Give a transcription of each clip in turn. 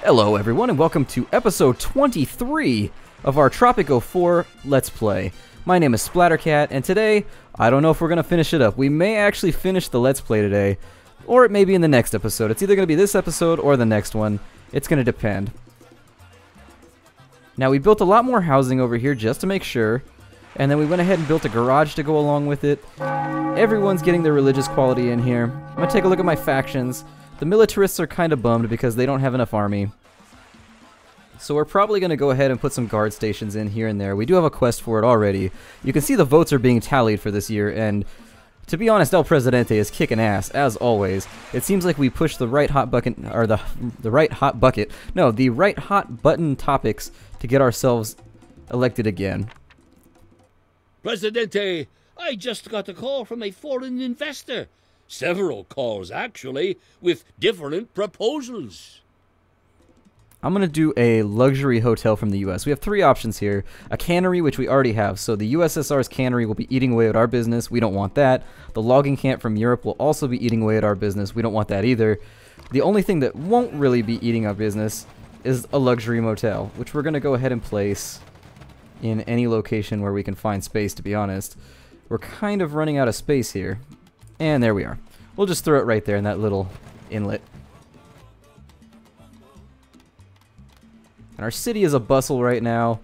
Hello everyone and welcome to episode 23 of our Tropico 4 Let's Play. My name is Splattercat and today, I don't know if we're going to finish it up. We may actually finish the Let's Play today, or it may be in the next episode. It's either going to be this episode or the next one. It's going to depend. Now we built a lot more housing over here just to make sure, and then we went ahead and built a garage to go along with it. Everyone's getting their religious quality in here. I'm going to take a look at my factions. The militarists are kind of bummed because they don't have enough army. So we're probably going to go ahead and put some guard stations in here and there. We do have a quest for it already. You can see the votes are being tallied for this year, and to be honest, El Presidente is kicking ass, as always. It seems like we pushed the right hot button, or the right hot button topics to get ourselves elected again. Presidente, I just got a call from a foreign investor. Several calls, actually, with different proposals. I'm going to do a luxury hotel from the U.S. We have three options here. A cannery, which we already have. So the USSR's cannery will be eating away at our business. We don't want that. The logging camp from Europe will also be eating away at our business. We don't want that either. The only thing that won't really be eating our business is a luxury motel, which we're going to go ahead and place in any location where we can find space, to be honest. We're kind of running out of space here. And there we are. We'll just throw it right there in that little inlet. And our city is a bustle right now.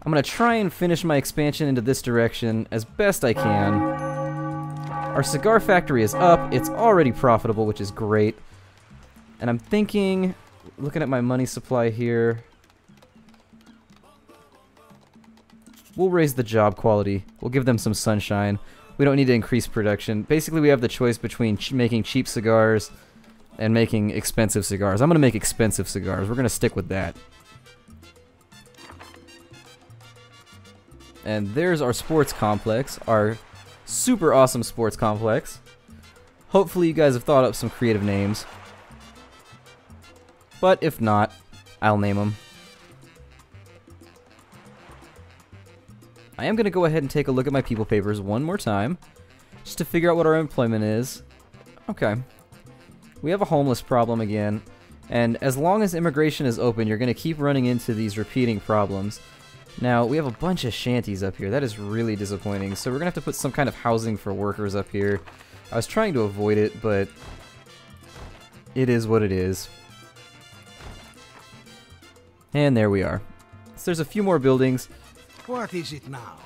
I'm going to try and finish my expansion into this direction as best I can. Our cigar factory is up. It's already profitable, which is great. And I'm thinking, looking at my money supply here, we'll raise the job quality. We'll give them some sunshine. We don't need to increase production. Basically, we have the choice between making cheap cigars and making expensive cigars. I'm going to make expensive cigars. We're going to stick with that. And there's our sports complex, our super awesome sports complex. Hopefully you guys have thought up some creative names. But if not, I'll name them. I am going to go ahead and take a look at my people papers one more time, just to figure out what our employment is. Okay. We have a homeless problem again, and as long as immigration is open, you're going to keep running into these repeating problems. Now, we have a bunch of shanties up here. That is really disappointing, so we're going to have to put some kind of housing for workers up here. I was trying to avoid it, but it is what it is. And there we are. So there's a few more buildings. What is it now?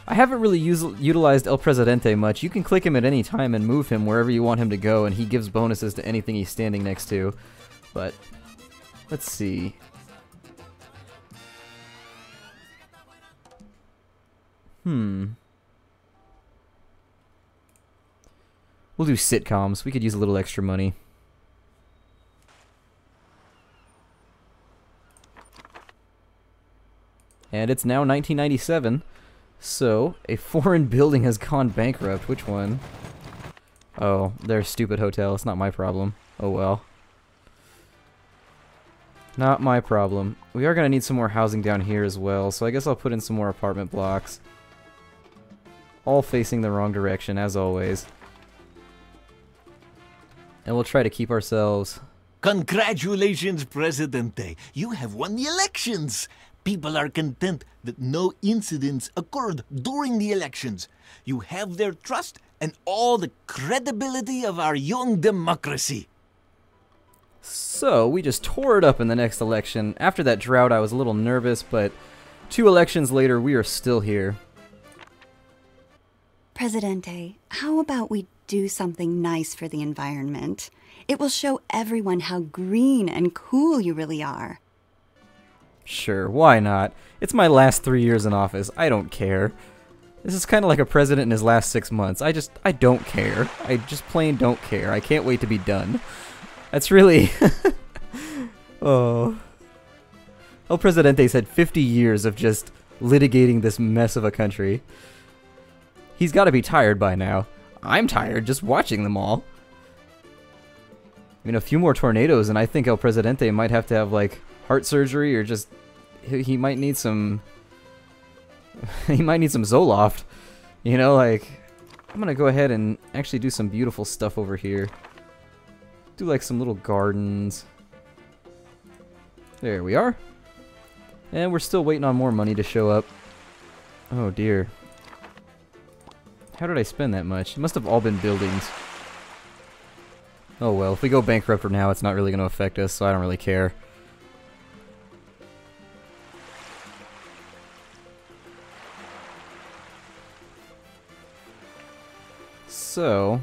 I haven't really utilized El Presidente much. You can click him at any time and move him wherever you want him to go, and he gives bonuses to anything he's standing next to. But, let's see. We'll do sitcoms. We could use a little extra money. And it's now 1997, so a foreign building has gone bankrupt. Which one? Oh, their stupid hotel. It's not my problem. Oh well. Not my problem. We are going to need some more housing down here as well, so I guess I'll put in some more apartment blocks. All facing the wrong direction, as always. And we'll try to keep ourselves... Congratulations, Presidente! You have won the elections! People are content that no incidents occurred during the elections. You have their trust and all the credibility of our young democracy. So, we just tore it up in the next election. After that drought, I was a little nervous, but 2 elections later, we are still here. Presidente, how about we do something nice for the environment? It will show everyone how green and cool you really are. Sure, why not? It's my last 3 years in office. I don't care. This is kind of like a president in his last 6 months. I don't care. I just plain don't care. I can't wait to be done. That's really... Oh. El Presidente's had 50 years of just litigating this mess of a country. He's got to be tired by now. I'm tired just watching them all. I mean, a few more tornadoes and I think El Presidente might have to have, like, heart surgery or just... He might need some... he might need some Zoloft. You know, like... I'm gonna go ahead and actually do some beautiful stuff over here. Do like some little gardens. There we are. And we're still waiting on more money to show up. Oh dear. How did I spend that much? It must have all been buildings. Oh well, if we go bankrupt now, it's not really going to affect us, so I don't really care. So,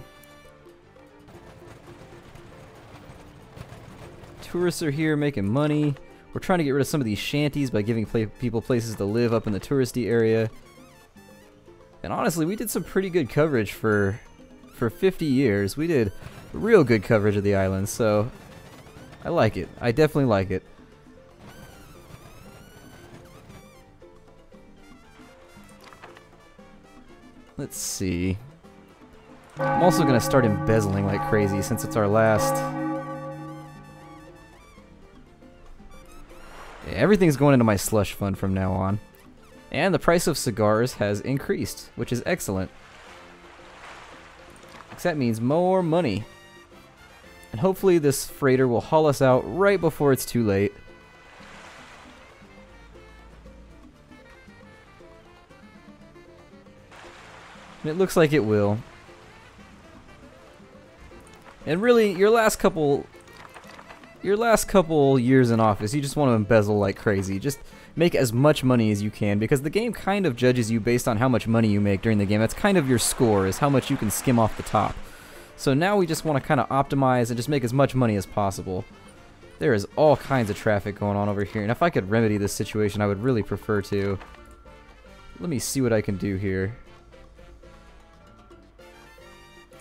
tourists are here making money. We're trying to get rid of some of these shanties by giving people places to live up in the touristy area. And honestly, we did some pretty good coverage for 50 years. We did real good coverage of the island, so I like it. I definitely like it. Let's see. I'm also going to start embezzling like crazy since it's our last. Yeah, everything's going into my slush fund from now on. And the price of cigars has increased, which is excellent. Because that means more money. And hopefully this freighter will haul us out right before it's too late. And it looks like it will. And really, your last couple years in office, you just want to embezzle like crazy. Just make as much money as you can, because the game kind of judges you based on how much money you make during the game. That's kind of your score, is how much you can skim off the top. So now we just want to kind of optimize and just make as much money as possible. There is all kinds of traffic going on over here, and if I could remedy this situation, I would really prefer to. Let me see what I can do here.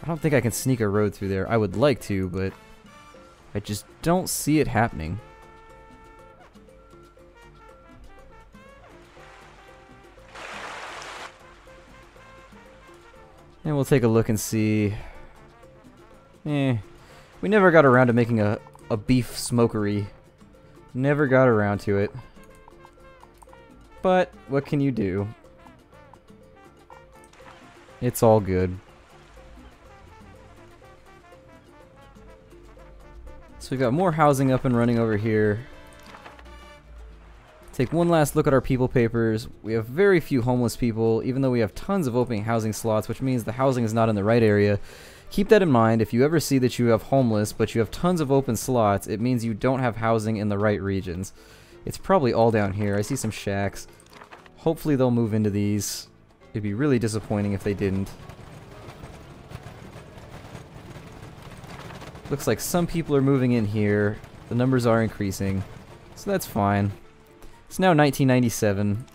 I don't think I can sneak a road through there. I would like to, but I just don't see it happening. And we'll take a look and see. We never got around to making a beef smokery. Never got around to it. But what can you do? It's all good. So we've got more housing up and running over here. Take one last look at our people papers. We have very few homeless people, even though we have tons of open housing slots, which means the housing is not in the right area. Keep that in mind. If you ever see that you have homeless, but you have tons of open slots, it means you don't have housing in the right regions. It's probably all down here. I see some shacks. Hopefully they'll move into these. It'd be really disappointing if they didn't. Looks like some people are moving in here. The numbers are increasing, so that's fine. It's now 1997.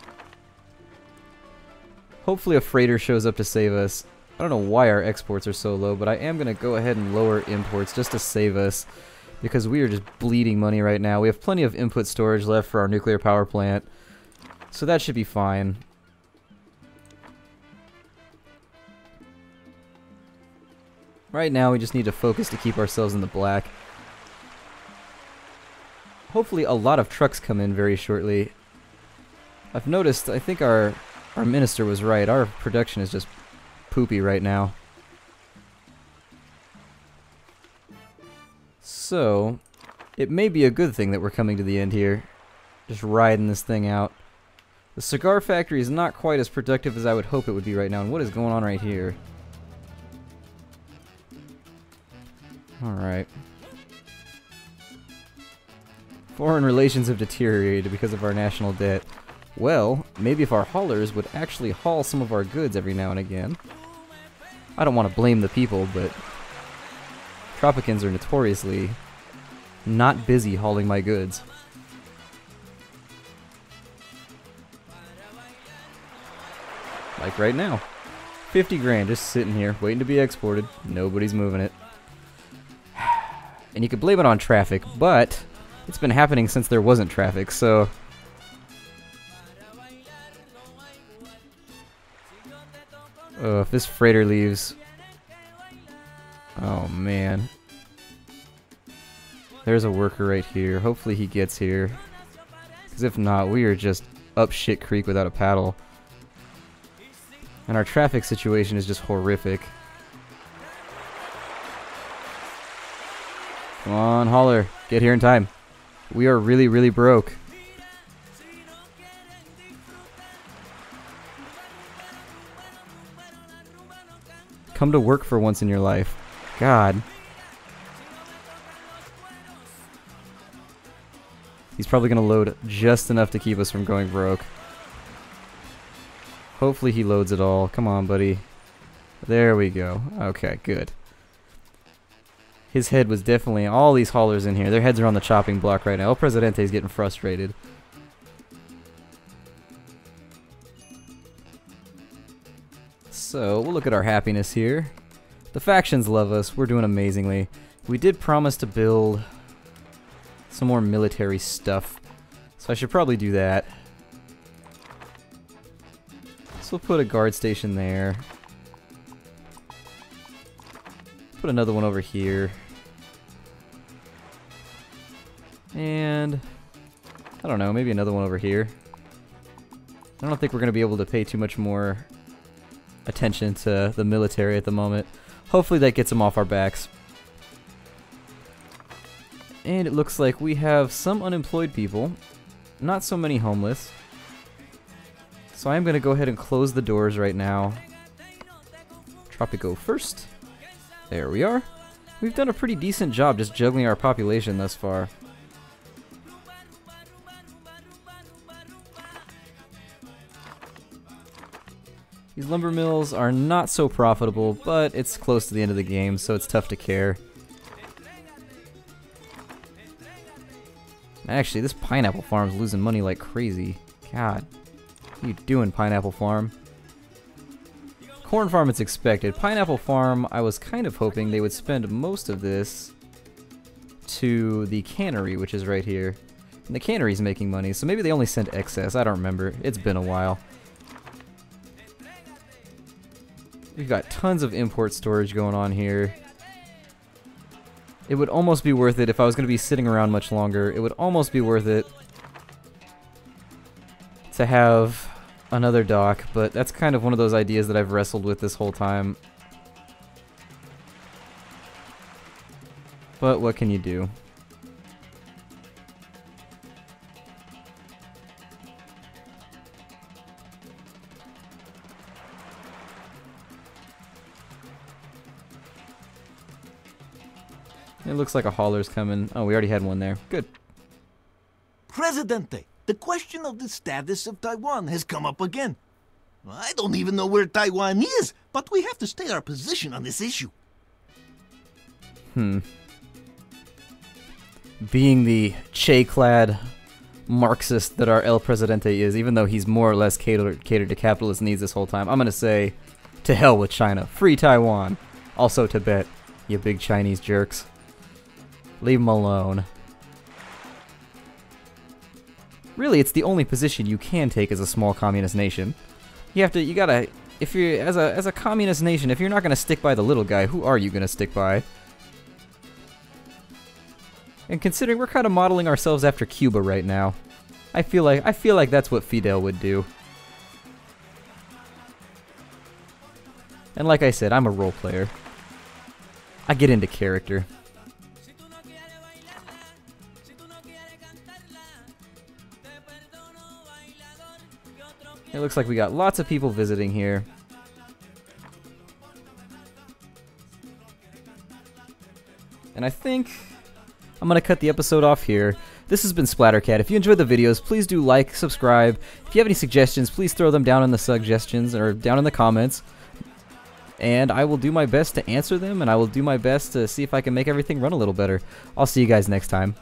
Hopefully a freighter shows up to save us. I don't know why our exports are so low, but I am going to go ahead and lower imports just to save us, because we are just bleeding money right now. We have plenty of input storage left for our nuclear power plant, so that should be fine. Right now we just need to focus to keep ourselves in the black. Hopefully a lot of trucks come in very shortly. I've noticed, I think our minister was right. Our production is just poopy right now. So, it may be a good thing that we're coming to the end here. Just riding this thing out. The cigar factory is not quite as productive as I would hope it would be right now. And what is going on right here? Alright. Foreign relations have deteriorated because of our national debt. Well, maybe if our haulers would actually haul some of our goods every now and again. I don't want to blame the people, but Tropicans are notoriously not busy hauling my goods. Like right now. 50 grand just sitting here, waiting to be exported. Nobody's moving it. And you could blame it on traffic, but it's been happening since there wasn't traffic, so... if this freighter leaves... Oh, man. There's a worker right here. Hopefully he gets here. Because if not, we are just up shit creek without a paddle. And our traffic situation is just horrific. Come on, hauler. Get here in time. We are really, really broke. Come to work for once in your life. God. He's probably going to load just enough to keep us from going broke. Hopefully he loads it all. Come on, buddy. There we go. Okay, good. His head was definitely... All these haulers in here, their heads are on the chopping block right now. El Presidente is getting frustrated. So, we'll look at our happiness here. The factions love us. We're doing amazingly. We did promise to build some more military stuff, so I should probably do that. So we'll put a guard station there. Put another one over here. And I don't know, maybe another one over here. I don't think we're going to be able to pay too much more attention to the military at the moment. Hopefully that gets them off our backs. And it looks like we have some unemployed people, not so many homeless. So I'm going to go ahead and close the doors right now. Tropico first. There we are. We've done a pretty decent job just juggling our population thus far. These lumber mills are not so profitable, but it's close to the end of the game, so it's tough to care. Actually, this pineapple farm's losing money like crazy. God, what are you doing, pineapple farm? Corn farm, it's expected. Pineapple farm, I was kind of hoping they would spend most of this to the cannery, which is right here. And the cannery's making money, so maybe they only sent excess. I don't remember. It's been a while. We've got tons of import storage going on here. It would almost be worth it if I was going to be sitting around much longer. It would almost be worth it to have another dock, but that's kind of one of those ideas that I've wrestled with this whole time. But what can you do? It looks like a hauler's coming. Oh, we already had one there. Good. Presidente, the question of the status of Taiwan has come up again. I don't even know where Taiwan is, but we have to state our position on this issue. Being the Che-clad Marxist that our El Presidente is, even though he's more or less catered to capitalist needs this whole time, I'm gonna say, to hell with China. Free Taiwan. Also Tibet, you big Chinese jerks. Leave them alone. Really, it's the only position you can take as a small communist nation. You gotta, if you're, as a communist nation, if you're not gonna stick by the little guy, who are you gonna stick by? And considering we're kind of modeling ourselves after Cuba right now, I feel like that's what Fidel would do. And like I said, I'm a role player. I get into character. It looks like we got lots of people visiting here. And I think I'm going to cut the episode off here. This has been Splattercat. If you enjoyed the videos, please do like, subscribe. If you have any suggestions, please throw them down in the suggestions or down in the comments. And I will do my best to answer them, and I will do my best to see if I can make everything run a little better. I'll see you guys next time.